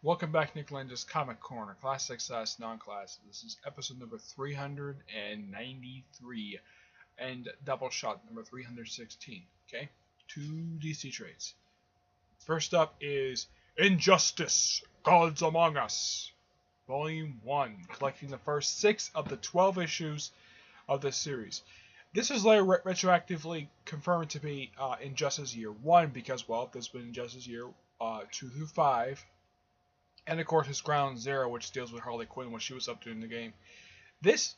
Welcome back, Nick Lenz's Comic Corner, Classic / Non-Classic. This is episode number 393 and Doubleshot number 316. Okay, two DC trades. First up is Injustice: Gods Among Us, Volume 1, collecting the first 6 of the 12 issues of this series. This is later retroactively confirmed to be Injustice Year 1 because, well, there's been Injustice Year 2 through 5. And of course, it's Ground Zero, which deals with Harley Quinn, what she was up to in the game. This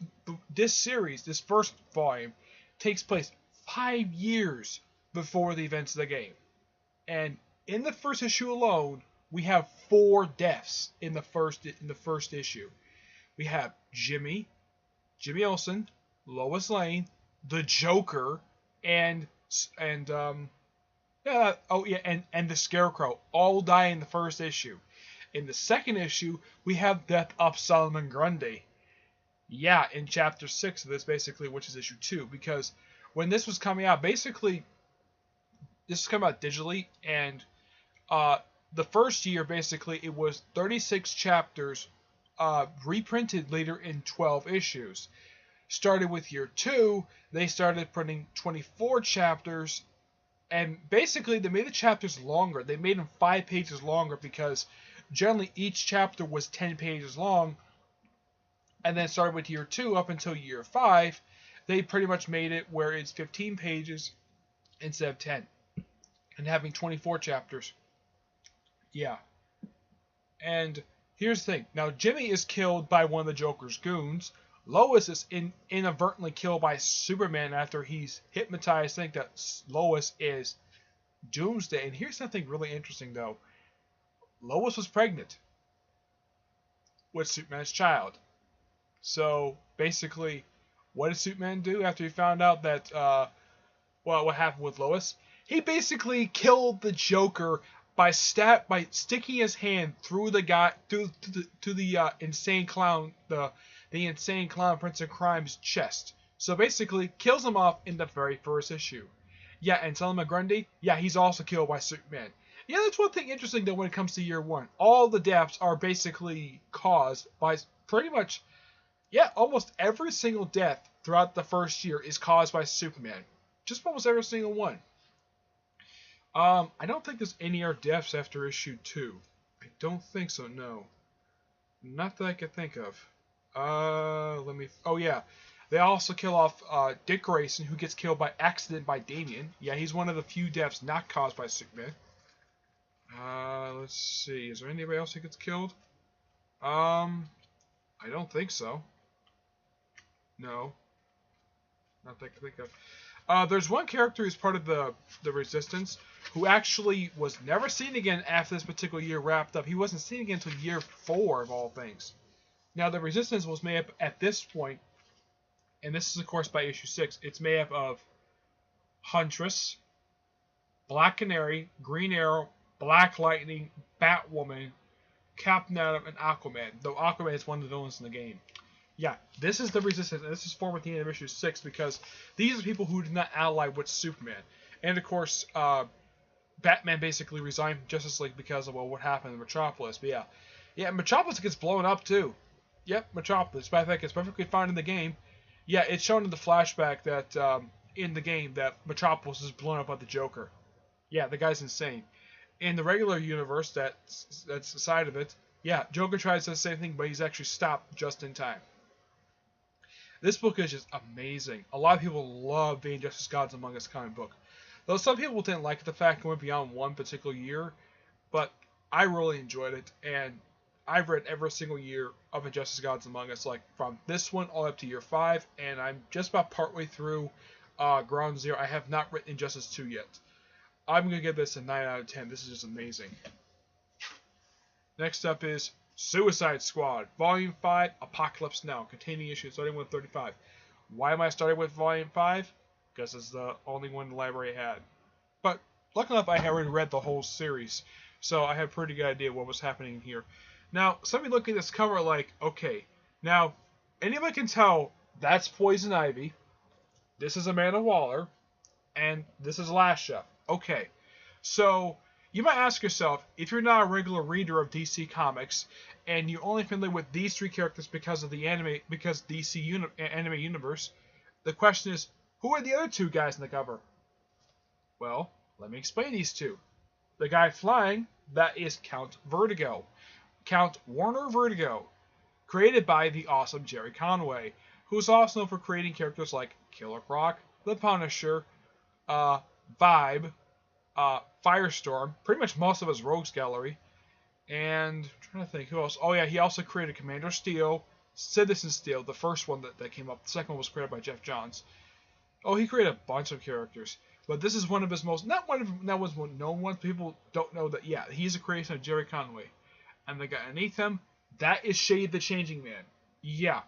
series, this first volume, takes place 5 years before the events of the game. And in the first issue alone, we have 4 deaths in the first issue. We have Jimmy Olsen, Lois Lane, the Joker, and the Scarecrow all die in the first issue. In the second issue, we have Death of Solomon Grundy. Yeah, in chapter 6 of this, basically, which is issue 2. Because when this was coming out, basically, this is coming out digitally. And the first year, basically, it was 36 chapters reprinted later in 12 issues. Started with year 2, they started printing 24 chapters. And basically, they made the chapters longer. They made them 5 pages longer because generally each chapter was 10 pages long, and then started with year 2 up until year 5, they pretty much made it where it's 15 pages instead of 10, and having 24 chapters. Yeah. And here's the thing. Now, Jimmy is killed by one of the Joker's goons. Lois is inadvertently killed by Superman after he's hypnotized, think that Lois is Doomsday. And here's something really interesting, though. Lois was pregnant with Superman's child. So, basically, what did Superman do after he found out that, what happened with Lois? He basically killed the Joker by sticking his hand through the insane clown, the insane clown Prince of Crime's chest. So basically, kills him off in the very first issue. Yeah, and Solomon Grundy, yeah, he's also killed by Superman. Yeah, that's one thing interesting, though, when it comes to year 1. All the deaths are basically caused by pretty much, almost every single death throughout the first year is caused by Superman. Just almost every single one. I don't think there's any other deaths after issue 2. I don't think so, no. Not that I can think of. Oh yeah. They also kill off Dick Grayson, who gets killed by accident by Damian. Yeah, he's one of the few deaths not caused by Superman. Let's see. Is there anybody else who gets killed? I don't think so. No. Not that I can think of. There's one character who's part of the Resistance who actually was never seen again after this particular year wrapped up. He wasn't seen again until year 4 of all things. Now, the Resistance was made up at this point, and this is, of course, by issue 6. It's made up of Huntress, Black Canary, Green Arrow, Black Lightning, Batwoman, Captain Atom, and Aquaman. Though Aquaman is one of the villains in the game. Yeah, this is the Resistance, and this is formed at the end of issue 6 because these are people who did not ally with Superman. And, of course, Batman basically resigned from Justice League because of what happened in Metropolis. But yeah, Metropolis gets blown up, too. Yep, Metropolis. But I think it's perfectly fine in the game. Yeah, it's shown in the flashback that, in the game, that Metropolis is blown up by the Joker. Yeah, the guy's insane. In the regular universe, that's the side of it, yeah, Joker tries the same thing, but he's actually stopped just in time. This book is just amazing. A lot of people love the Injustice Gods Among Us comic book. Though some people didn't like the fact it went beyond one particular year, but I really enjoyed it, and I've read every single year of Injustice Gods Among Us, like from this one all up to year 5, and I'm just about partway through Ground Zero. I have not written Injustice 2 yet. I'm going to give this a 9 out of 10. This is just amazing. Next up is Suicide Squad, Volume 5, Apokolips Now, containing issues starting with 35. Why am I starting with Volume 5? Because it's the only one the library had. But luckily enough, I had already read the whole series, so I had a pretty good idea what was happening here. Now, some of you look at this cover like, okay, now, anybody can tell that's Poison Ivy, this is Amanda Waller, and this is Lasha. Okay, so You might ask yourself, if you're not a regular reader of DC Comics, and you're only familiar with these three characters because of the anime universe, the question is, who are the other two guys in the cover? Well, let me explain these two. The guy flying, that is Count Vertigo. Count Warner Vertigo, created by the awesome Jerry Conway, who's also known for creating characters like Killer Croc, The Punisher, Vibe, Firestorm, pretty much most of his Rogues Gallery, and I'm trying to think who else. Oh yeah, he also created Commander Steel, Citizen Steel, the first one that came up. The second one was created by Jeff Johns. Oh, he created a bunch of characters, but this is one of his most, not one of that was known ones. People don't know that. Yeah, he's a creation of Jerry Conway, and the guy underneath him, that is Shade the Changing Man. Yeah,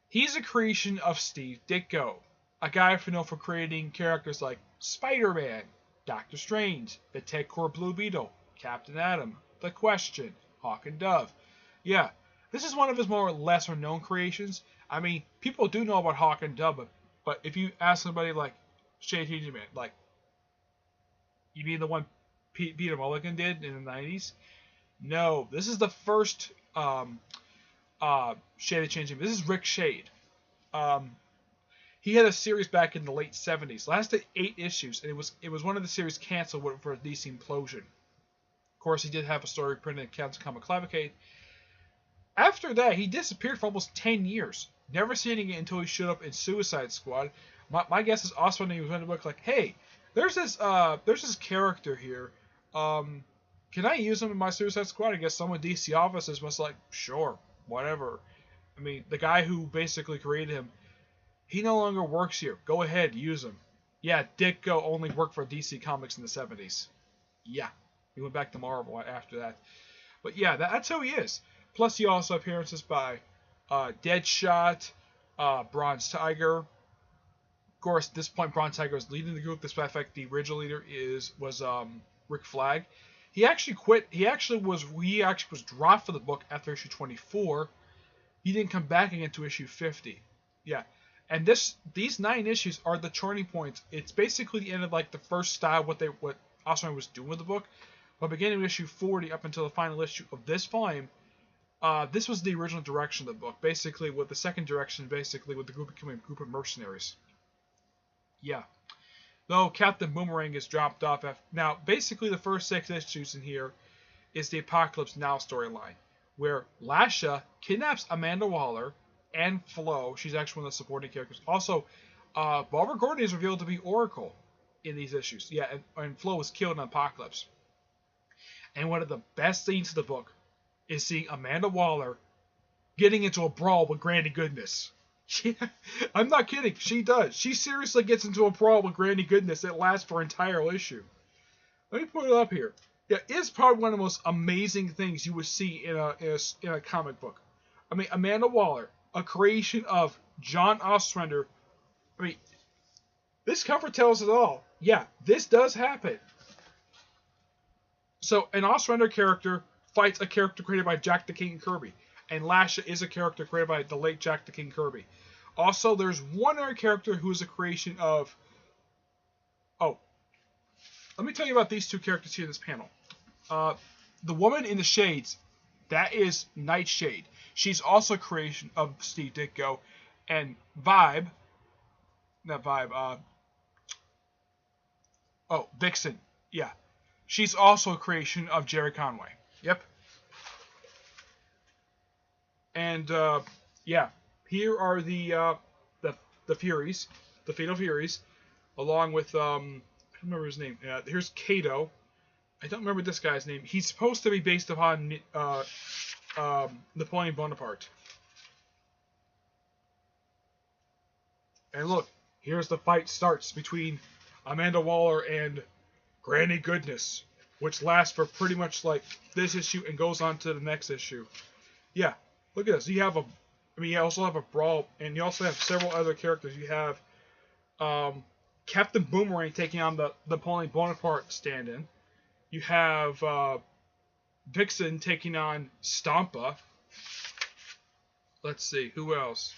he's a creation of Steve Ditko, a guy known for creating characters like Spider-Man, Doctor Strange, the Ted Core Blue Beetle, Captain Atom, The Question, Hawk and Dove. Yeah, this is one of his more lesser known creations. I mean, people do know about Hawk and Dove, but if you ask somebody like Shade Changing Man, like, you mean the one Peter Mulligan did in the 90s? No, this is the first Shade Changing Man. This is Rick Shade. He had a series back in the late 70s, lasted 8 issues, and it was one of the series canceled for DC Implosion. Of course, he did have a story printed in Captain Comic Cavalcade. After that, he disappeared for almost 10 years, never seeing it until he showed up in Suicide Squad. My guess is also when he was in the book, like, hey, there's this character here. Can I use him in my Suicide Squad? I guess some of DC offices must like, sure, whatever. I mean, the guy who basically created him, he no longer works here. Go ahead, use him. Yeah, Ditko only worked for DC Comics in the 70s. Yeah, he went back to Marvel after that. But yeah, that's who he is. Plus, he also appearances by Deadshot, Bronze Tiger. Of course, at this point, Bronze Tiger is leading the group. Despite the fact the original leader was Rick Flag. He actually quit. He actually was dropped for the book after issue 24. He didn't come back again to issue 50. Yeah. And these 9 issues are the turning points. It's basically the end of like the first style what Osman was doing with the book. But beginning with issue 40 up until the final issue of this volume, this was the original direction of the book. Basically, with the second direction, basically with the group becoming a group of mercenaries. Yeah. Though Captain Boomerang is dropped off. Now, basically, the first 6 issues in here is the Apokolips Now storyline, where Lasha kidnaps Amanda Waller and Flo. She's actually one of the supporting characters. Also, Barbara Gordon is revealed to be Oracle in these issues. Yeah, and Flo was killed in Apokolips. And one of the best scenes of the book is seeing Amanda Waller getting into a brawl with Granny Goodness. Yeah, I'm not kidding. She does. She seriously gets into a brawl with Granny Goodness that lasts for an entire issue. Let me put it up here. Yeah, it's probably one of the most amazing things you would see in a comic book. I mean, Amanda Waller, a creation of John Ostrander. I mean, this cover tells it all. Yeah, this does happen. So, an Ostrander character fights a character created by Jack the King Kirby. And Lasha is a character created by the late Jack the King Kirby. Also, there's one other character who is a creation of... Oh. Let me tell you about these 2 characters here in this panel. The woman in the shades, that is Nightshade. She's also a creation of Steve Ditko. And Vibe... Not Vibe, Vixen. Yeah. She's also a creation of Jerry Conway. Yep. And, yeah. Here are the Furies. The Fatal Furies. Along with, I don't remember his name. Here's Kato. I don't remember this guy's name. He's supposed to be based upon Napoleon Bonaparte. And look, here's the fight starts between Amanda Waller and Granny Goodness, which lasts for pretty much like this issue and goes on to the next issue. Yeah, look at this. You also have a brawl, and you also have several other characters. You have Captain Boomerang taking on the Napoleon Bonaparte stand-in. You have Vixen taking on Stompa. Let's see, who else?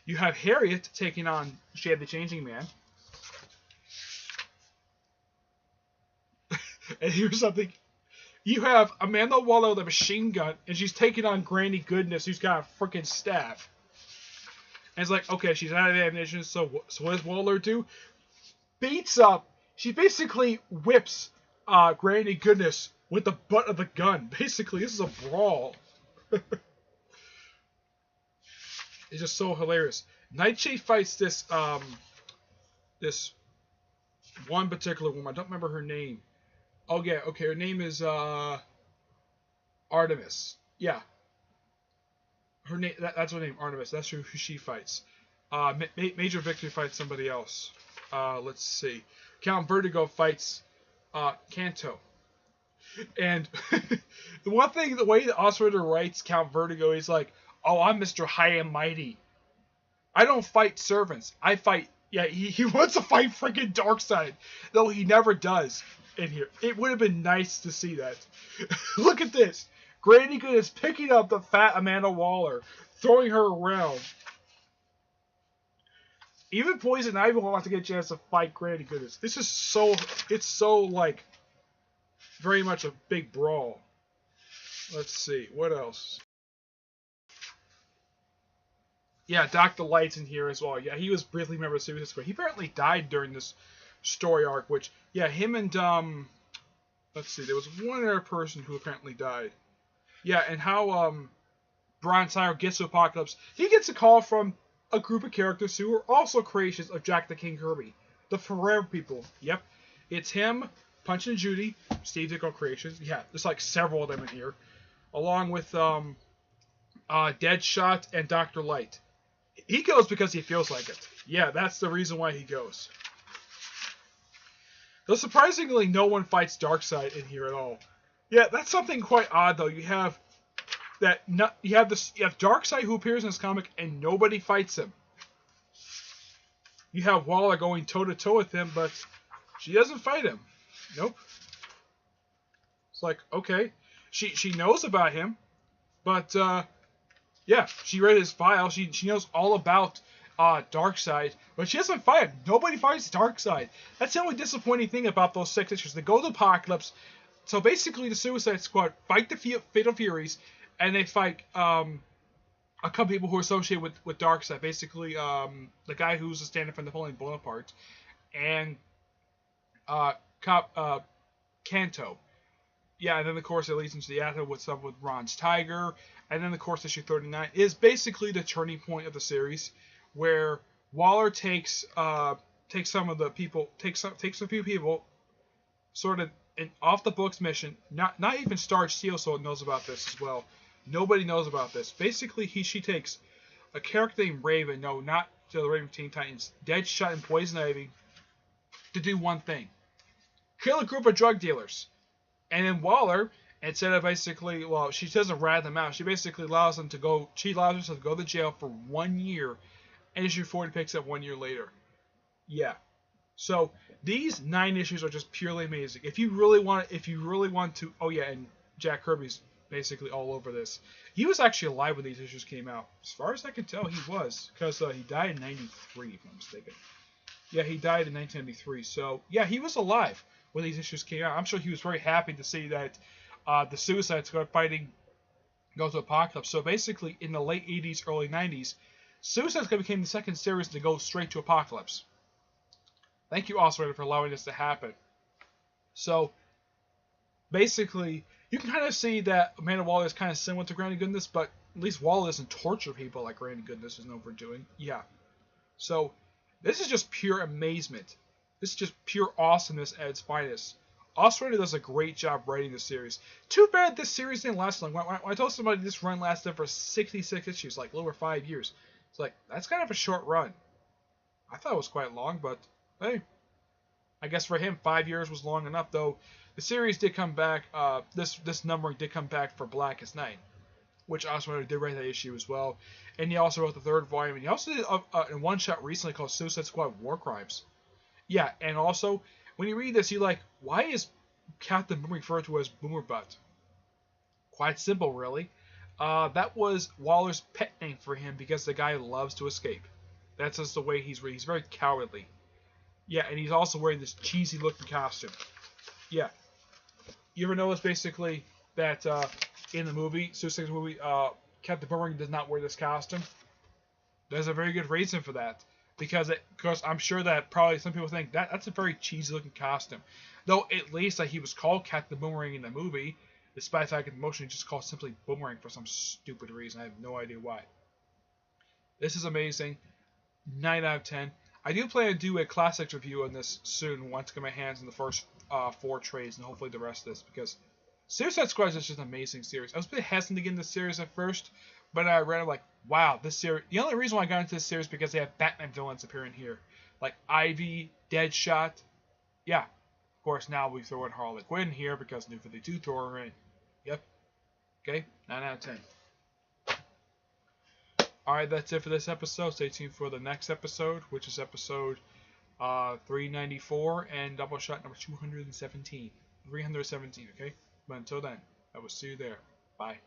You have Harriet taking on Shade the Changing Man. And here's something. You have Amanda Waller with a machine gun, and she's taking on Granny Goodness, who's got a freaking staff. And it's like, okay, she's out of ammunition, so what does Waller do? Beats up. She basically whips Granny Goodness with the butt of the gun. Basically, this is a brawl. It's just so hilarious. Nightshade fights this this one particular woman. I don't remember her name. Oh yeah, okay, her name is Artemis. Yeah. Her name that's her name, Artemis. That's who she fights. Major Victory fights somebody else. Let's see. Count Vertigo fights Kanto. And the one thing, the way the Osrider writes Count Vertigo, he's like, "Oh, I'm Mr. High and Mighty. I don't fight servants. I fight." Yeah, he wants to fight freaking Darkseid, though he never does in here. It would have been nice to see that. Look at this. Granny Good is picking up the fat Amanda Waller, throwing her around. Even Poison Ivy wants to get a chance to fight Granny Goodness. This is so, it's so, like, very much a big brawl. Let's see, what else? Yeah, Dr. Light's in here as well. Yeah, he was briefly a member of Suicide Squad. He apparently died during this story arc, which, yeah, him and, let's see, there was one other person who apparently died. Yeah, and how, Brian Tyler gets to Apokolips. He gets a call from a group of characters who are also creations of Jack the King Kirby. The Forever People. Yep. It's him, Punch and Judy, Steve Ditko creations. Yeah, there's like several of them in here. Along with, Deadshot and Dr. Light. He goes because he feels like it. Yeah, that's the reason why he goes. Though surprisingly, no one fights Darkseid in here at all. Yeah, that's something quite odd though. You have Darkseid who appears in this comic and nobody fights him. You have Waller going toe to toe with him, but she doesn't fight him. Nope. It's like, okay, she knows about him, but yeah, she read his file. She knows all about Darkseid, but she doesn't fight him. Nobody fights Darkseid. That's the only disappointing thing about those 6 issues. They go to Apokolips. So basically, the Suicide Squad fight the Fatal Furies, and they fight a couple people who are associated with Darkseid. Basically, the guy who's a stand-in for Napoleon Bonaparte, and Kanto. Yeah, and then of course it leads into the Atom with stuff with Ron's Tiger, and then of course issue 39 is basically the turning point of the series, where Waller takes some of the people, takes a few people, sort of an off the books mission. Not even Star Steel so knows about this as well. Nobody knows about this. Basically, she takes a character named Raven. No, not the Raven Teen Titans. Deadshot and Poison Ivy to do one thing: kill a group of drug dealers. And then Waller, instead of basically, well, she doesn't rat them out. She basically allows them to go. She allows herself to go to jail for 1 year, and issue 40 picks up 1 year later. Yeah. So these 9 issues are just purely amazing. If you really want to, oh yeah, and Jack Kirby's basically all over this. He was actually alive when these issues came out. As far as I can tell, he was, because he died in '93, if I'm mistaken. Yeah, he died in 1993. So yeah, he was alive when these issues came out. I'm sure he was very happy to see that the Suicide Squad fighting go to Apokolips. So basically, in the late 80s, early 90s, Suicide Squad became the second series to go straight to Apokolips. Thank you, Osrider, for allowing this to happen. So, basically, you can kind of see that Amanda Waller is kind of similar to Granny Goodness, but at least Waller doesn't torture people like Granny Goodness is known for doing. Yeah. So, this is just pure amazement. This is just pure awesomeness at its finest. Osrider does a great job writing this series. Too bad this series didn't last long. When I told somebody this run lasted for 66 issues, like a little over 5 years, it's like, that's kind of a short run. I thought it was quite long, but hey, I guess for him 5 years was long enough. Though the series did come back. This numbering did come back for Blackest Night, which Osrider did write that issue as well, and he also wrote the 3rd volume. And he also did a one-shot recently called Suicide Squad War Crimes. Yeah, and also when you read this, you're like, why is Captain Boomer referred to as Boomer Butt? Quite simple, really. That was Waller's pet name for him because the guy loves to escape. That's just the way he's very cowardly. Yeah, and he's also wearing this cheesy looking costume. Yeah. you ever notice basically that in the movie, Suicide Squad movie, Captain Boomerang does not wear this costume? There's a very good reason for that. Because I'm sure that probably some people think that's a very cheesy looking costume. Though at least he was called Captain Boomerang in the movie, despite the fact that the motion he just called simply Boomerang for some stupid reason. I have no idea why. This is amazing. 9 out of 10. I do plan to do a classics review on this soon once I get my hands on the first 4 trades and hopefully the rest of this, because Suicide Squad is just an amazing series. I was a bit hesitant to get into the series at first, but I read it like, wow, this series. The only reason why I got into this series is because they have Batman villains appearing here, like Ivy, Deadshot. Yeah, of course now we throw in Harley Quinn here because New 52 throw her in. Yep. Okay, 9 out of 10. Alright, that's it for this episode. Stay tuned for the next episode, which is episode 394 and Doubleshot number 217. 317, okay? But until then, I will see you there. Bye.